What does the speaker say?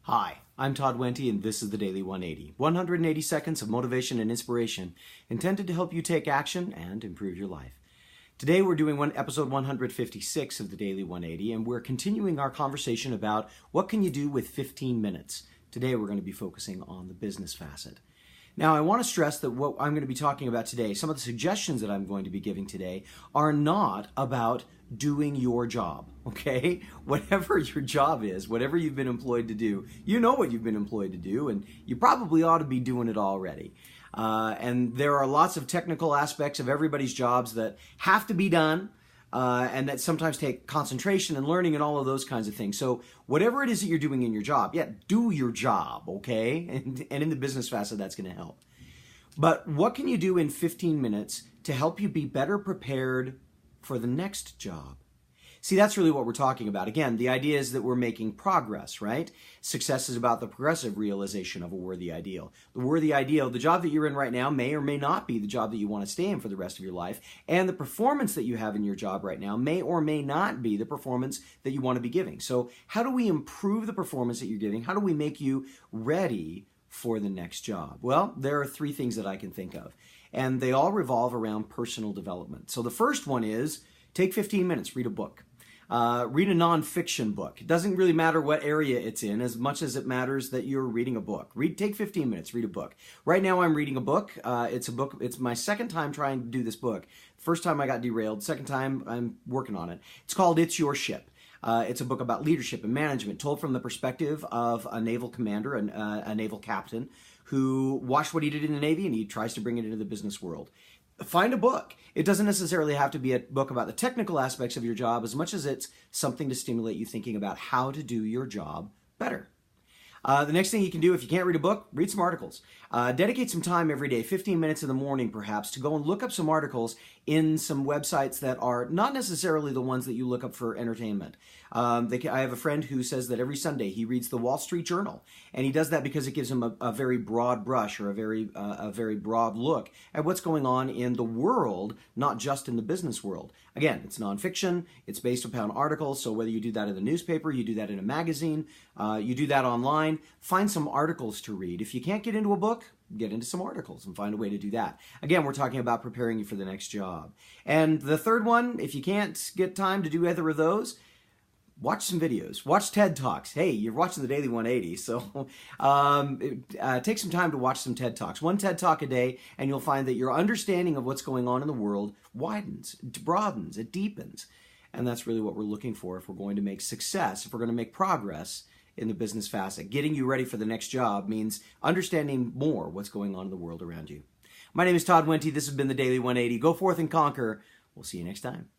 Hi, I'm Todd Wente, and this is the Daily 180. 180 seconds of motivation and inspiration intended to help you take action and improve your life. Today we're doing episode 156 of the Daily 180, and we're continuing our conversation about what can you do with 15 minutes. Today we're going to be focusing on the business facet. Now, I want to stress that what I'm going to be talking about today, some of the suggestions that I'm going to be giving today, are not about doing your job, okay? Whatever your job is, whatever you've been employed to do, you know what you've been employed to do, and you probably ought to be doing it already. And there are lots of technical aspects of everybody's jobs that have to be done, and that sometimes take concentration and learning and all of those kinds of things. So whatever it is that you're doing in your job, do your job, okay? And in the business facet, that's going to help. But what can you do in 15 minutes to help you be better prepared for the next job? See, that's really what we're talking about. Again, the idea is that we're making progress, right? Success is about the progressive realization of a worthy ideal. The worthy ideal, the job that you're in right now may or may not be the job that you want to stay in for the rest of your life. And the performance that you have in your job right now may or may not be the performance that you want to be giving. So how do we improve the performance that you're giving? How do we make you ready for the next job? Well, there are three things that I can think of, and they all revolve around personal development. So the first one is take 15 minutes, read a book. Read a nonfiction book. It doesn't really matter what area it's in as much as it matters that you're reading a book. Take 15 minutes, read a book. Right now I'm reading a book. It's my second time trying to do this book. First time I got derailed. Second time I'm working on it. It's called It's Your Ship. It's a book about leadership and management told from the perspective of a naval commander, a naval captain who watched what he did in the Navy and he tries to bring it into the business world. Find a book. It doesn't necessarily have to be a book about the technical aspects of your job as much as it's something to stimulate you thinking about how to do your job better. The next thing you can do, if you can't read a book, read some articles. Dedicate some time every day, 15 minutes in the morning perhaps, to go and look up some articles in some websites that are not necessarily the ones that you look up for entertainment. I have a friend who says that every Sunday he reads the Wall Street Journal, and he does that because it gives him a very broad brush or a very broad look at what's going on in the world, not just in the business world. Again, it's nonfiction, it's based upon articles, so whether you do that in the newspaper, you do that in a magazine, you do that online, find some articles to read. If you can't get into a book, get into some articles and find a way to do that. Again, we're talking about preparing you for the next job. And the third one, if you can't get time to do either of those, watch some videos. Watch TED Talks. Hey, you're watching the Daily 180, so take some time to watch some TED Talks. One TED Talk a day, and you'll find that your understanding of what's going on in the world widens, it broadens, it deepens. And that's really what we're looking for if we're going to make success, if we're going to make progress in the business facet. Getting you ready for the next job means understanding more what's going on in the world around you. My name is Todd Wente. This has been the Daily 180. Go forth and conquer. We'll see you next time.